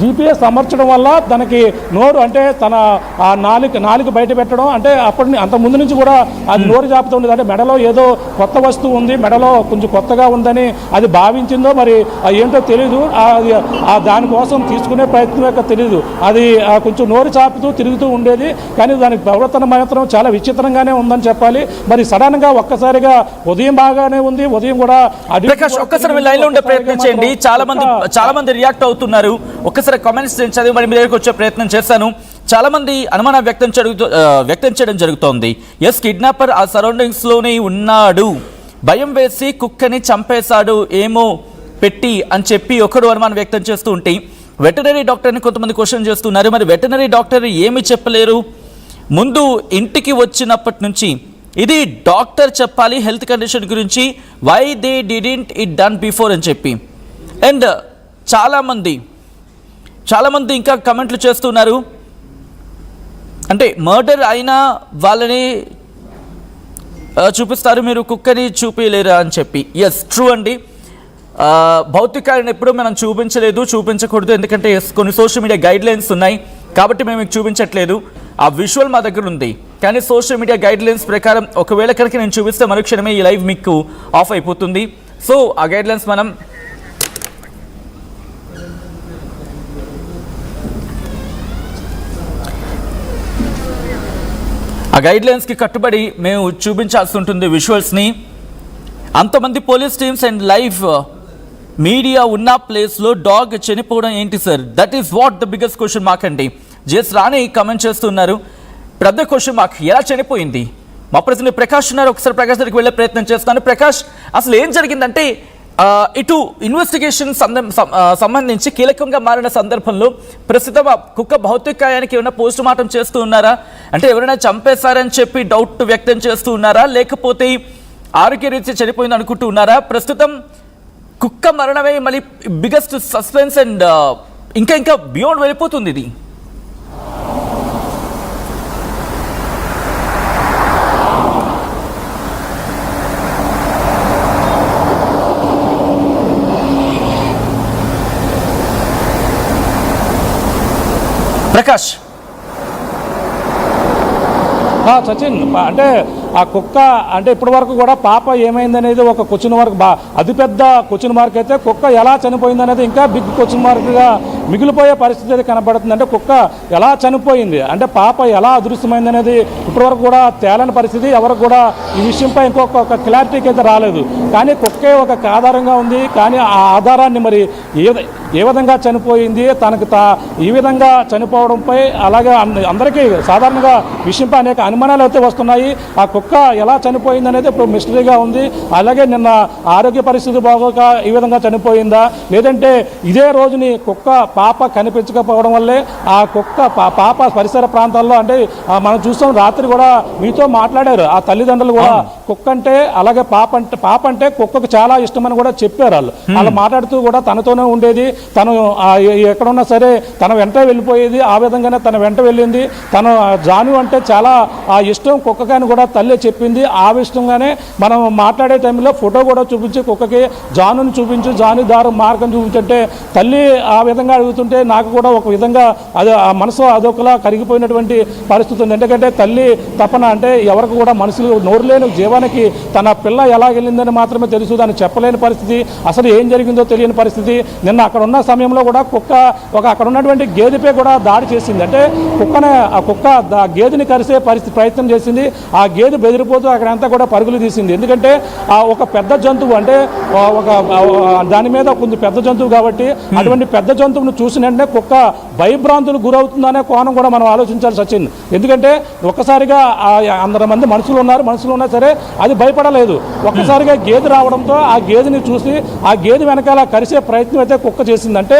GPS అమర్చడం వల్ల తనకి నోరు అంటే తన ఆ నాలుక బయట పెట్టడం అంటే అంత ముందు నుంచి కూడా అది నోరు జాపుతూ ఉండేది. అంటే మెడలో ఏదో కొత్త వస్తువు ఉంది, మెడలో కొంచెం కొత్తగా ఉందని అది భావించిందో మరి ఏంటో తెలియదు. దానికోసం తీసుకునే ప్రయత్నం యొక్క తెలియదు. అది కొంచెం నోరు చాపుతూ తిరుగుతూ ఉండేది. కానీ దాని ప్రవర్తన మాత్రం చాలా విచిత్రంగానే ఉందని చెప్పాలి. మరి సడన్గా ఒక్కసారిగా ఉదయం బాగానే ఉంది, ఉదయం కూడా ఒక్కసారి లైన్లో ఉండే ప్రయత్నం చేయండి. చాలా మంది రియాక్ట్ అవుతున్నారు. ఒక్కసారి కామెంట్స్ చదివి మరి మీ దగ్గరకు వచ్చే ప్రయత్నం చేశాను. చాలా మంది అనుమానం వ్యక్తం చేయడం జరుగుతోంది. ఎస్, కిడ్నాపర్ ఆ సరౌండింగ్స్ లోనే ఉన్నాడు, భయం వేసి కుక్కని చంపేశాడు ఏమో పెట్టి అని చెప్పి ఒకడు అనుమానం వ్యక్తం చేస్తూ ఉంటే వెటనరీ డాక్టర్ని కొంతమంది క్వశ్చన్ చేస్తున్నారు. మరి వెటనరీ డాక్టర్ ఏమి చెప్పలేరు? ముందు ఇంటికి వచ్చినప్పటి నుంచి ఇది డాక్టర్ చెప్పాలి హెల్త్ కండిషన్ గురించి, why they didn't it done before అని చెప్పి. అండ్ చాలామంది ఇంకా కమెంట్లు చేస్తున్నారు. అంటే మర్డర్ అయినా వాళ్ళని చూపిస్తారు, మీరు కుక్కని చూపించలేరా అని చెప్పి. ఎస్, ట్రూ అండి. భౌతికాన్ని ఎప్పుడూ మనం చూపించకూడదు. ఎందుకంటే కొన్ని సోషల్ మీడియా గైడ్ లైన్స్ ఉన్నాయి కాబట్టి మేము మీకు చూపించట్లేదు. ఆ విజువల్ మా దగ్గర ఉంది. కానీ సోషల్ మీడియా గైడ్ లైన్స్ ప్రకారం ఒకవేళ కనుక నేను చూపిస్తే మరుక్షణమే ఈ లైవ్ మీకు ఆఫ్ అయిపోతుంది. సో ఆ గైడ్ లైన్స్ మనం ఆ గైడ్లైన్స్కి కట్టుబడి మేము చూపించాల్సి ఉంటుంది విజువల్స్ని. అంతమంది police teams and live media ఉన్న ప్లేస్లో డాగ్ చనిపోవడం ఏంటి sir? That is what the biggest question mark అండి. జెస్ రాణి కమెంట్ చేస్తున్నారు, పెద్ద క్వశ్చన్ మార్క్, ఎలా చనిపోయింది? మా ప్రజలు ప్రకాష్ ఉన్నారు, ఒకసారి ప్రకాష్ దగ్గరికి వెళ్ళే ప్రయత్నం చేస్తాను. ప్రకాష్, అసలు ఏం జరిగిందంటే ఇటు ఇన్వెస్టిగేషన్ సంబంధించి కీలకంగా మారిన సందర్భంలో ప్రస్తుతం కుక్క భౌతికాయానికి ఏమైనా పోస్ట్ మార్టం చేస్తూ ఉన్నారా? అంటే ఎవరైనా చంపేశారని చెప్పి డౌట్ వ్యక్తం చేస్తూ ఉన్నారా, లేకపోతే ఆరోగ్యరీత్యా చనిపోయింది అనుకుంటూ ఉన్నారా? ప్రస్తుతం కుక్క మరణమే మళ్ళీ బిగ్గెస్ట్ సస్పెన్స్ అండ్ ఇంకా బియాండ్ వెళ్ళిపోతుంది ఇది. ప్రకాష్, సచిన్, అంటే ఆ కుక్క అంటే ఇప్పటి వరకు కూడా పాప ఏమైందనేది ఒక క్వశ్చన్ మార్క్, అతిపెద్ద క్వశ్చన్ మార్క్ అయితే కుక్క ఎలా చనిపోయింది అనేది ఇంకా బిగ్ క్వశ్చన్ మార్క్గా మిగిలిపోయే పరిస్థితి అయితే కనబడుతుంది. అంటే కుక్క ఎలా చనిపోయింది, అంటే పాప ఎలా అదృశ్యమైంది అనేది ఇప్పటివరకు కూడా తేలని పరిస్థితి. ఎవరికి కూడా ఈ విషయంపై ఇంకొక క్లారిటీకి అయితే రాలేదు. కానీ కుక్కే ఒక ఆధారంగా ఉంది. కానీ ఆ ఆధారాన్ని మరి ఏ విధంగా చనిపోయింది, తనకు ఈ విధంగా చనిపోవడంపై అలాగే అందరికీ సాధారణంగా విషయంపై అనేక అనుమానాలు అయితే వస్తున్నాయి. ఆ కుక్క ఎలా చనిపోయింది అనేది ఇప్పుడు మిస్టరీగా ఉంది. అలాగే నిన్న ఆరోగ్య పరిస్థితి బాగోక ఈ విధంగా చనిపోయిందా, లేదంటే ఇదే రోజుని కుక్క పాప కనిపించకపోవడం వల్లే ఆ కుక్క పాప పరిసర ప్రాంతాల్లో అంటే మనం చూస్తాం, రాత్రి కూడా మీతో మాట్లాడారు ఆ తల్లిదండ్రులు కూడా కుక్క అంటే అలాగే పాప అంటే కుక్కకు చాలా ఇష్టమని కూడా చెప్పారు. వాళ్ళు మాట్లాడుతూ కూడా తనతోనే ఉండేది, తను ఎక్కడున్నా సరే తన వెంట వెళ్ళిపోయేది, ఆ విధంగానే తన వెంట వెళ్ళింది. తను జాను అంటే చాలా ఇష్టం కుక్కకని కూడా తల్లి చెప్పింది. ఆ విషయంగానే మనం మాట్లాడే టైంలో ఫోటో కూడా చూపించి కుక్కకి జానుని చూపించు, జాను దారు మార్గం చూపించంటే తల్లి ఆ విధంగా అడుగుతుంటే నాకు కూడా ఒక విధంగా అది ఆ మనసు అదొకలా కరిగిపోయినటువంటి పరిస్థితి ఉంది. ఎందుకంటే తల్లి తపన అంటే ఎవరికి కూడా మనసులు నోరు లేని జీవానికి తన పిల్ల ఎలా వెళ్ళిందని మాత్రమే తెలుసు, దాన్ని చెప్పలేని పరిస్థితి, అసలు ఏం జరిగిందో తెలియని పరిస్థితి. నిన్న అక్కడ ఉన్న సమయంలో కూడా కుక్క అక్కడ ఉన్నటువంటి గేదెపై కూడా దాడి చేసింది. అంటే ఆ కుక్క గేదెని కరిసే ప్రయత్నం చేసింది. ఆ గేదె బెదిరిపోతూ అక్కడంతా కూడా పరుగులు తీసింది. ఎందుకంటే ఒక పెద్ద జంతువు అంటే దాని మీద కొంచెం పెద్ద జంతువు కాబట్టి అటువంటి పెద్ద జంతువును చూసిన వెంటనే కుక్క భయభ్రాంతులు గురవుతుందనే కోణం కూడా మనం ఆలోచించాలి సచిన్. ఎందుకంటే ఒక్కసారిగా 100 మంది మనుషులు ఉన్నా సరే అది భయపడలేదు. ఒక్కసారిగా గేదె రావడంతో ఆ గేదెని చూసి ఆ గేదె వెనకాల కరిసే ప్రయత్నం అయితే కుక్క చేసిందంటే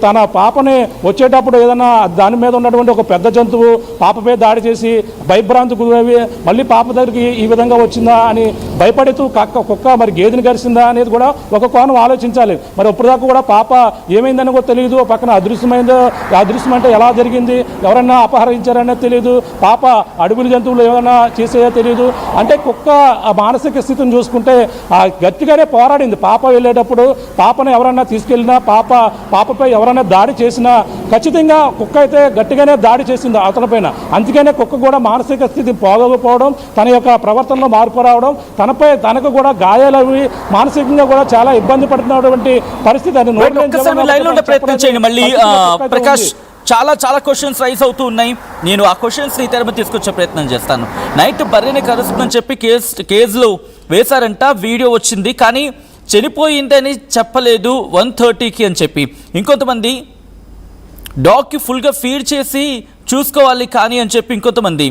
తన పాపని వచ్చేటప్పుడు ఏదైనా దాని మీద ఉన్నటువంటి ఒక పెద్ద జంతువు పాపపై దాడి చేసి భయభ్రాంతి గురవి మళ్ళీ పాప దగ్గరికి ఈ విధంగా వచ్చిందా అని భయపడుతూ కుక్క మరి గేదెని గరిచిందా అనేది కూడా ఒక కోణం ఆలోచించాలి. మరి ఇప్పటిదాకా కూడా పాప ఏమైందని కూడా తెలియదు, పక్కన అదృశ్యం అంటే ఎలా జరిగింది, ఎవరన్నా అపహరించారనేది తెలియదు, పాప అడవుల జంతువులు ఏమైనా చేసేదో తెలియదు. అంటే కుక్క మానసిక స్థితిని చూసుకుంటే గట్టిగానే పోరాడింది. పాప వెళ్ళేటప్పుడు పాపను ఎవరన్నా తీసుకెళ్ళినా, పాపపై ఎవరైనా దాడి చేసినా ఖచ్చితంగా కుక్క అయితే గట్టిగానే దాడి చేసింది అతని పైన. అందుకనే కుక్క కూడా మానసిక స్థితి పోగకపోవడం, తన యొక్క ప్రవర్తనలో మార్పు రావడం, తనకు కూడా గాయాలవి మానసికంగా కూడా చాలా ఇబ్బంది పడుతున్నటువంటి పరిస్థితి. అది ప్రయత్నం చేయండి మళ్ళీ ప్రకాష్. చాలా చాలా క్వశ్చన్స్ రైజ్ అవుతూ ఉన్నాయి. నేను ఆ క్వశ్చన్స్ని తెరమ తీసుకొచ్చే ప్రయత్నం చేస్తాను. నైట్ బర్రెని కరుస్తుందని చెప్పి కేసులో వేశారంట, వీడియో వచ్చింది, కానీ చనిపోయిందని చెప్పలేదు 1:30కి అని చెప్పి. ఇంకొంతమంది డాగ్కి ఫుల్గా ఫీడ్ చేసి చూసుకోవాలి కానీ అని చెప్పి ఇంకొంతమంది.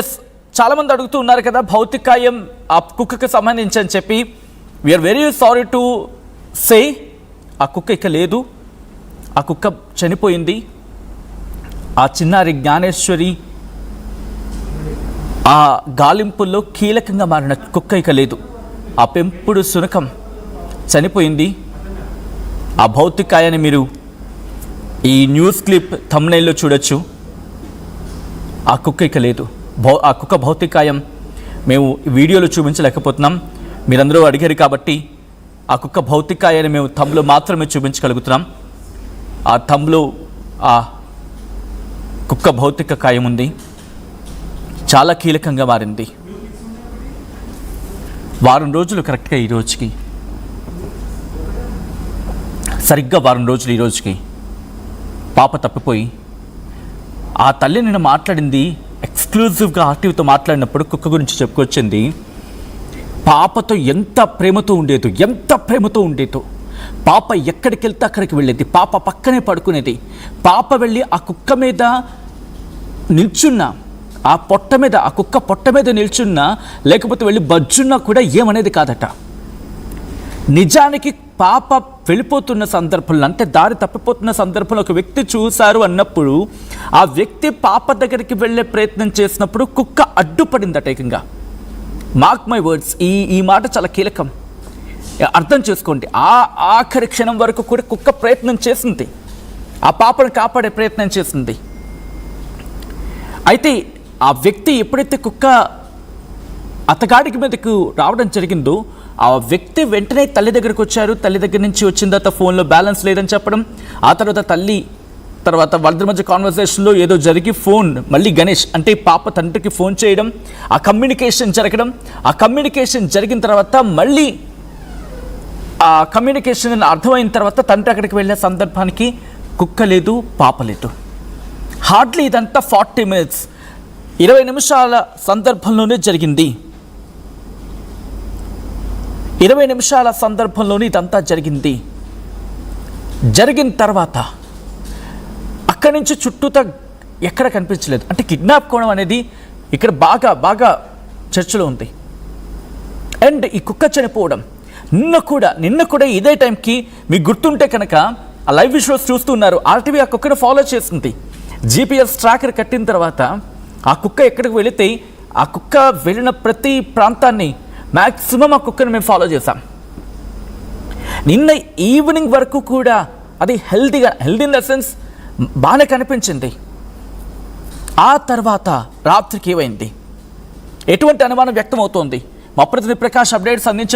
ఎస్, చాలామంది అడుగుతూ ఉన్నారు కదా భౌతికాయం ఆ కుక్కకి సంబంధించి అని చెప్పి. We're very sorry to say ఆ కుక్క ఇక లేదు, ఆ కుక్క చనిపోయింది. ఆ చిన్నారి జ్ఞానేశ్వరి ఆ గాలింపుల్లో కీలకంగా మారిన కుక్క ఇక లేదు. ఆ పెంపుడు శునకం చనిపోయింది. ఆ భౌతికాయాన్ని మీరు ఈ న్యూస్ క్లిప్ థంబ్నెయిల్లో చూడొచ్చు. ఆ కుక్క ఇక లేదు. ఆ కుక్క భౌతికాయం మేము వీడియోలో చూపించలేకపోతున్నాం. మీరందరూ అడిగారు కాబట్టి ఆ కుక్క భౌతికాయాన్ని మేము థంబ్లో మాత్రమే చూపించగలుగుతున్నాం. ఆ థంబ్లో ఆ కుక్క భౌతిక కాయం ఉంది, చాలా కీలకంగా మారింది. వారం రోజులు కరెక్ట్గా ఈ రోజుకి, సరిగ్గా వారం రోజులు ఈ రోజుకి పాప తప్పిపోయి ఆ తల్లి నిన్న మాట్లాడింది ఎక్స్క్లూజివ్గా ఆర్టీవీతో మాట్లాడినప్పుడు కుక్క గురించి చెప్పుకొచ్చింది. పాపతో ఎంత ప్రేమతో ఉండేదో, పాప ఎక్కడికి వెళ్తే అక్కడికి వెళ్ళేది, పాప పక్కనే పడుకునేది. పాప వెళ్ళి ఆ కుక్క మీద నిల్చున్నా, ఆ కుక్క పొట్ట మీద నిల్చున్నా, లేకపోతే వెళ్ళి బజ్జున్నా కూడా ఏమనేది కాదట. నిజానికి పాప వెళ్ళిపోతున్న సందర్భంలో, అంటే దారి తప్పిపోతున్న సందర్భంలో ఒక వ్యక్తి చూశారు అన్నప్పుడు, ఆ వ్యక్తి పాప దగ్గరికి వెళ్ళే ప్రయత్నం చేసినప్పుడు కుక్క అడ్డుపడిందట ఏకంగా. మార్క్ మై వర్డ్స్, ఈ మాట చాలా కీలకం, అర్థం చేసుకోండి. ఆఖరి క్షణం వరకు కూడా కుక్క ప్రయత్నం చేసింది, ఆ పాపను కాపాడే ప్రయత్నం చేసింది. అయితే ఆ వ్యక్తి ఎప్పుడైతే కుక్క అతగాడికి మీదకు రావడం జరిగిందో, ఆ వ్యక్తి వెంటనే తల్లి దగ్గరికి వచ్చారు. తల్లి దగ్గర నుంచి వచ్చిన తర్వాత ఫోన్లో బ్యాలెన్స్ లేదని చెప్పడం, ఆ తర్వాత వాళ్ళ మధ్య కాన్వర్సేషన్లో ఏదో జరిగి ఫోన్ మళ్ళీ గణేష్ అంటే పాప తండ్రికి ఫోన్ చేయడం, ఆ కమ్యూనికేషన్ జరగడం, ఆ కమ్యూనికేషన్ జరిగిన తర్వాత మళ్ళీ ఆ కమ్యూనికేషన్ అర్థమైన తర్వాత తండ్రి అక్కడికి వెళ్ళే సందర్భానికి కుక్క లేదు, పాప లేదు. హార్డ్లీ ఇదంతా 40 minutes 20 నిమిషాల సందర్భంలోనే జరిగింది. 20 నిమిషాల సందర్భంలోనే ఇదంతా జరిగింది. జరిగిన తర్వాత అక్కడి నుంచి చుట్టూతా ఎక్కడ కనిపించలేదు. అంటే కిడ్నాప్ కోవడం అనేది ఇక్కడ బాగా చర్చలో ఉంది. అండ్ ఈ కుక్క చనిపోవడం నిన్న కూడా ఇదే టైంకి మీకు గుర్తుంటే కనుక ఆ లైవ్ విజువల్స్ చూస్తున్నారు. ఆర్టీవీ ఆ కుక్కను ఫాలో చేస్తుంది. GPS ట్రాకర్ కట్టిన తర్వాత ఆ కుక్క ఎక్కడికి వెళితే ఆ కుక్క వెళ్ళిన ప్రతి ప్రాంతాన్ని మ్యాక్సిమం ఆ కుక్కను మేము ఫాలో చేశాం. నిన్న ఈవినింగ్ వరకు కూడా అది హెల్దీ ఇన్ ద సెన్స్ బాగానే కనిపించింది. ఆ తర్వాత రాత్రికి ఏమైంది, ఎటువంటి అనుమానం వ్యక్తం అవుతోంది? మా ప్రతినిధి ప్రకాష్ అప్డేట్స్ అందించారు.